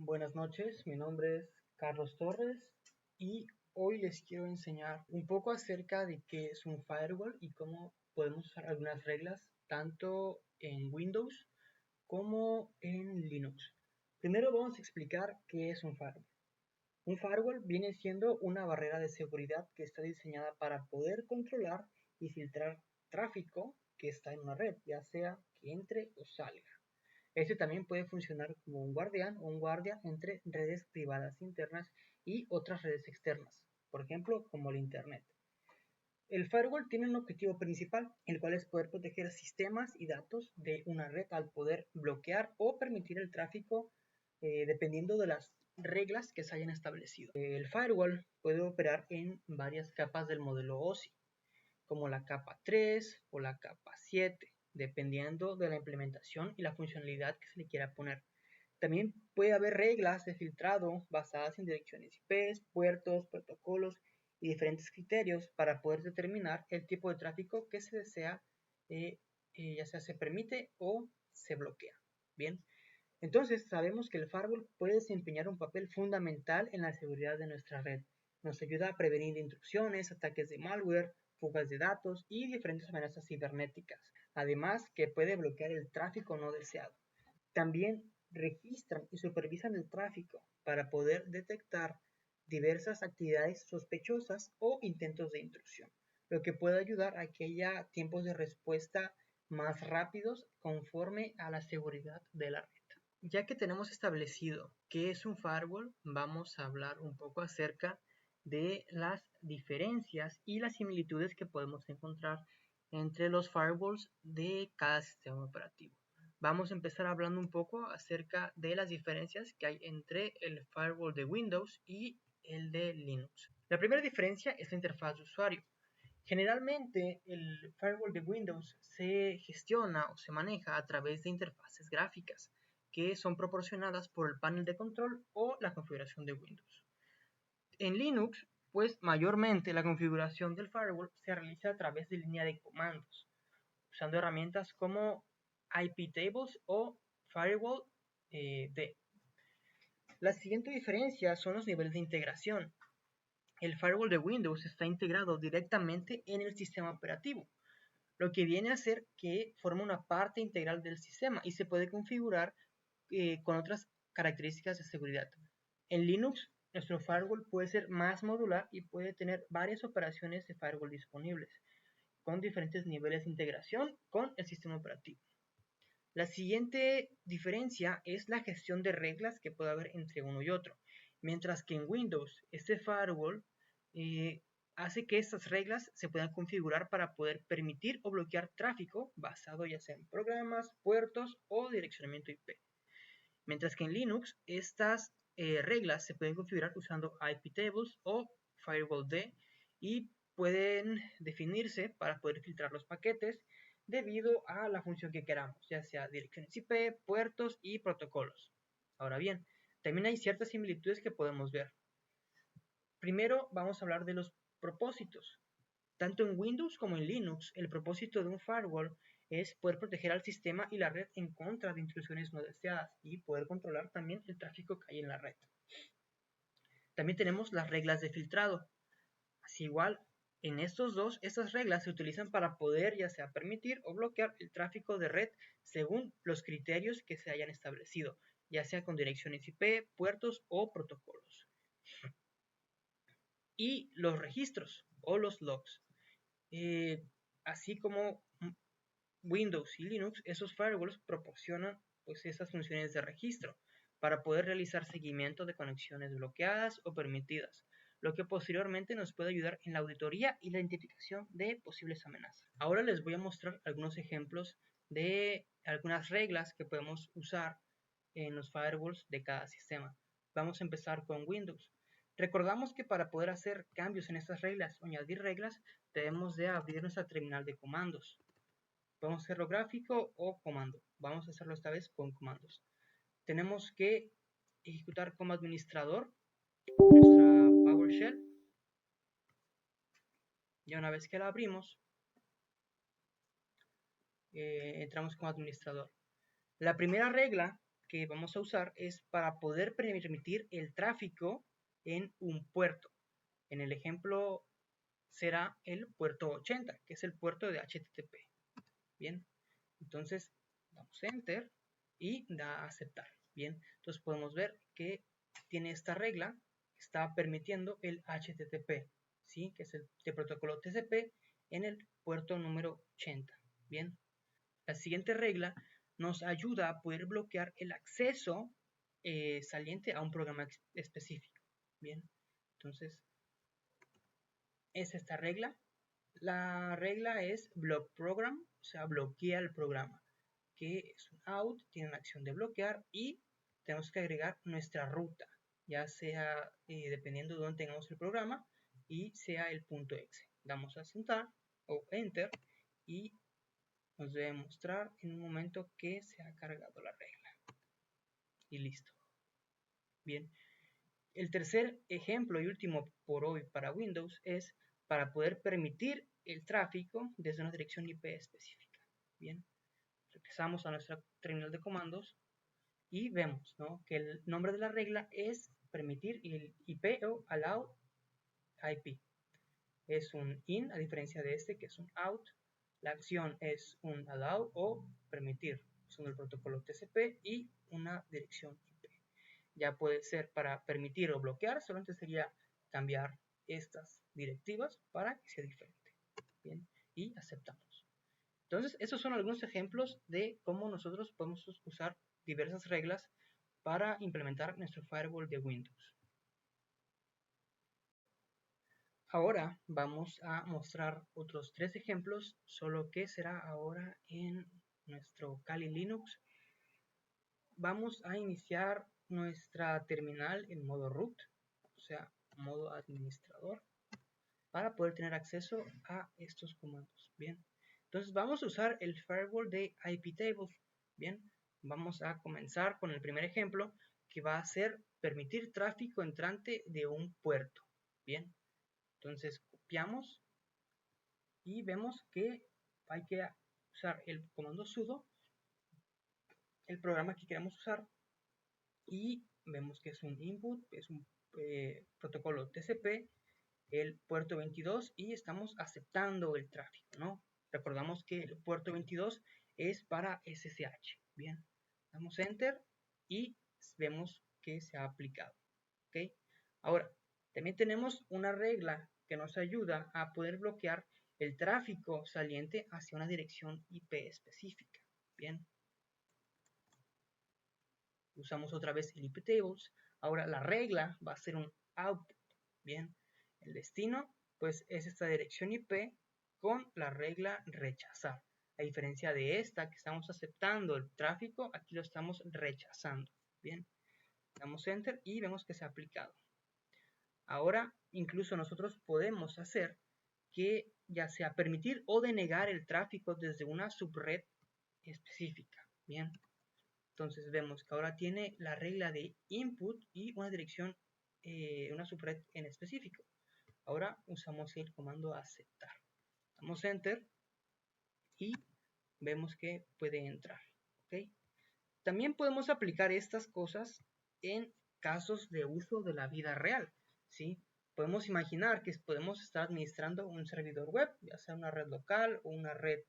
Buenas noches, mi nombre es Carlos Torres y hoy les quiero enseñar un poco acerca de qué es un firewall y cómo podemos usar algunas reglas tanto en Windows como en Linux. Primero vamos a explicar qué es un firewall. Un firewall viene siendo una barrera de seguridad que está diseñada para poder controlar y filtrar tráfico que está en una red, ya sea que entre o salga. Este también puede funcionar como un guardián o un guardia entre redes privadas internas y otras redes externas, por ejemplo, como el Internet. El firewall tiene un objetivo principal, el cual es poder proteger sistemas y datos de una red al poder bloquear o permitir el tráfico dependiendo de las reglas que se hayan establecido. El firewall puede operar en varias capas del modelo OSI, como la capa 3 o la capa 7, dependiendo de la implementación y la funcionalidad que se le quiera poner. También puede haber reglas de filtrado basadas en direcciones IP, puertos, protocolos y diferentes criterios para poder determinar el tipo de tráfico que se desea, ya sea se permite o se bloquea. Bien, entonces sabemos que el firewall puede desempeñar un papel fundamental en la seguridad de nuestra red. Nos ayuda a prevenir intrusiones, ataques de malware, fugas de datos y diferentes amenazas cibernéticas. Además que puede bloquear el tráfico no deseado. También registran y supervisan el tráfico para poder detectar diversas actividades sospechosas o intentos de intrusión, lo que puede ayudar a que haya tiempos de respuesta más rápidos conforme a la seguridad de la red. Ya que tenemos establecido qué es un firewall, vamos a hablar un poco acerca de las diferencias y las similitudes que podemos encontrar entre los firewalls de cada sistema operativo. Vamos a empezar hablando un poco acerca de las diferencias que hay entre el firewall de Windows y el de Linux. La primera diferencia es la interfaz de usuario. Generalmente el firewall de Windows se gestiona o se maneja a través de interfaces gráficas que son proporcionadas por el panel de control o la configuración de Windows. En Linux, pues mayormente la configuración del firewall se realiza a través de línea de comandos, usando herramientas como iptables o firewall D. La siguiente diferencia son los niveles de integración. El firewall de Windows está integrado directamente en el sistema operativo, lo que viene a ser que forma una parte integral del sistema y se puede configurar con otras características de seguridad. En Linux, nuestro firewall puede ser más modular y puede tener varias operaciones de firewall disponibles, con diferentes niveles de integración con el sistema operativo. La siguiente diferencia es la gestión de reglas que puede haber entre uno y otro. Mientras que en Windows, este firewall hace que estas reglas se puedan configurar para poder permitir o bloquear tráfico basado ya sea en programas, puertos o direccionamiento IP. Mientras que en Linux, estas reglas se pueden configurar usando iptables o firewall D y pueden definirse para poder filtrar los paquetes debido a la función que queramos, ya sea direcciones IP, puertos y protocolos. Ahora bien, también hay ciertas similitudes que podemos ver. Primero vamos a hablar de los propósitos. Tanto en Windows como en Linux, el propósito de un firewall es poder proteger al sistema y la red en contra de intrusiones no deseadas y poder controlar también el tráfico que hay en la red. También tenemos las reglas de filtrado. Así igual, en estos dos, estas reglas se utilizan para poder ya sea permitir o bloquear el tráfico de red según los criterios que se hayan establecido, ya sea con direcciones IP, puertos o protocolos. Y los registros o los logs. Así como Windows y Linux, esos firewalls proporcionan pues esas funciones de registro para poder realizar seguimiento de conexiones bloqueadas o permitidas, lo que posteriormente nos puede ayudar en la auditoría y la identificación de posibles amenazas. Ahora les voy a mostrar algunos ejemplos de algunas reglas que podemos usar en los firewalls de cada sistema. Vamos a empezar con Windows. Recordamos que para poder hacer cambios en estas reglas o añadir reglas, debemos de abrir nuestra terminal de comandos. Podemos hacerlo gráfico o comando. Vamos a hacerlo esta vez con comandos. Tenemos que ejecutar como administrador nuestra PowerShell. Ya una vez que la abrimos, entramos como administrador. La primera regla que vamos a usar es para poder permitir el tráfico en un puerto. En el ejemplo será el puerto 80, que es el puerto de HTTP. Bien, entonces damos Enter y da a aceptar. Bien, entonces podemos ver que tiene esta regla que está permitiendo el HTTP, ¿sí? Que es el protocolo TCP en el puerto número 80. Bien, la siguiente regla nos ayuda a poder bloquear el acceso saliente a un programa específico. Bien, entonces es esta regla. La regla es block program, o sea, bloquea el programa, que es un out, tiene una acción de bloquear y tenemos que agregar nuestra ruta, ya sea dependiendo de dónde tengamos el programa y sea el .exe. Damos a sentar o enter y nos debe mostrar en un momento que se ha cargado la regla. Y listo. Bien. El tercer ejemplo y último por hoy para Windows es para poder permitir el tráfico desde una dirección IP específica. Bien. Regresamos a nuestra terminal de comandos y vemos, ¿no?, que el nombre de la regla es permitir el IP o allow IP. Es un in, a diferencia de este que es un out. La acción es un allow o permitir, usando el protocolo TCP y una dirección IP. Ya puede ser para permitir o bloquear, solamente sería cambiar estas directivas para que sea diferente. Bien, y aceptamos. Entonces, esos son algunos ejemplos de cómo nosotros podemos usar diversas reglas para implementar nuestro firewall de Windows. Ahora vamos a mostrar otros 3 ejemplos, solo que será ahora en nuestro Kali Linux. Vamos a iniciar nuestra terminal en modo root, o sea, modo administrador, para poder tener acceso a estos comandos. Bien, entonces vamos a usar el firewall de iptables. Bien, vamos a comenzar con el primer ejemplo, que va a ser permitir tráfico entrante de un puerto. Bien, entonces copiamos y vemos que hay que usar el comando sudo, el programa que queremos usar, y vemos que es un input, es un protocolo TCP, el puerto 22, y estamos aceptando el tráfico, ¿no? Recordamos que el puerto 22 es para SSH. Bien, damos Enter y vemos que se ha aplicado. ¿Ok? Ahora, también tenemos una regla que nos ayuda a poder bloquear el tráfico saliente hacia una dirección IP específica. Bien, usamos otra vez el iptables. Ahora la regla va a ser un output. Bien, el destino pues es esta dirección IP con la regla rechazar. A diferencia de esta que estamos aceptando el tráfico, aquí lo estamos rechazando. Bien, damos Enter y vemos que se ha aplicado. Ahora incluso nosotros podemos hacer que ya sea permitir o denegar el tráfico desde una subred específica. Bien, entonces vemos que ahora tiene la regla de input y una dirección, una subred en específico. Ahora usamos el comando aceptar. Damos Enter y vemos que puede entrar. ¿Okay? También podemos aplicar estas cosas en casos de uso de la vida real. ¿Sí? Podemos imaginar que podemos estar administrando un servidor web, ya sea una red local o una red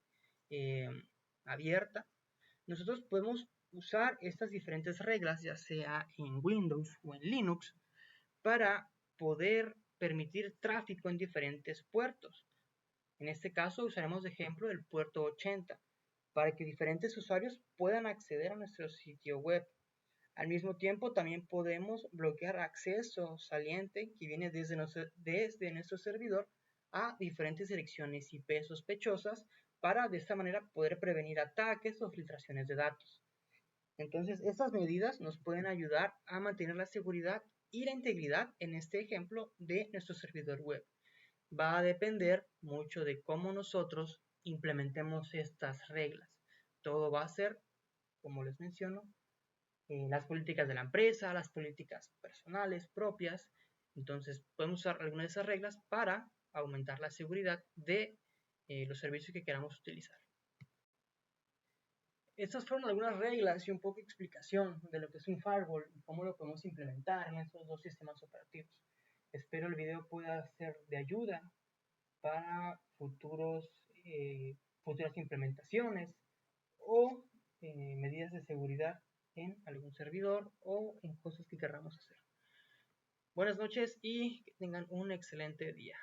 abierta. Nosotros podemos usar estas diferentes reglas, ya sea en Windows o en Linux, para poder permitir tráfico en diferentes puertos. En este caso usaremos de ejemplo el puerto 80, para que diferentes usuarios puedan acceder a nuestro sitio web. Al mismo tiempo también podemos bloquear acceso saliente que viene desde nuestro servidor a diferentes direcciones IP sospechosas, para de esta manera poder prevenir ataques o filtraciones de datos. Entonces, estas medidas nos pueden ayudar a mantener la seguridad y la integridad, en este ejemplo, de nuestro servidor web. Va a depender mucho de cómo nosotros implementemos estas reglas. Todo va a ser, como les menciono, las políticas de la empresa, las políticas personales propias. Entonces, podemos usar algunas de esas reglas para aumentar la seguridad de los servicios que queramos utilizar. estas fueron algunas reglas y un poco de explicación de lo que es un firewall y cómo lo podemos implementar en estos dos sistemas operativos. Espero el video pueda ser de ayuda para futuras implementaciones o medidas de seguridad en algún servidor o en cosas que queramos hacer. Buenas noches y que tengan un excelente día.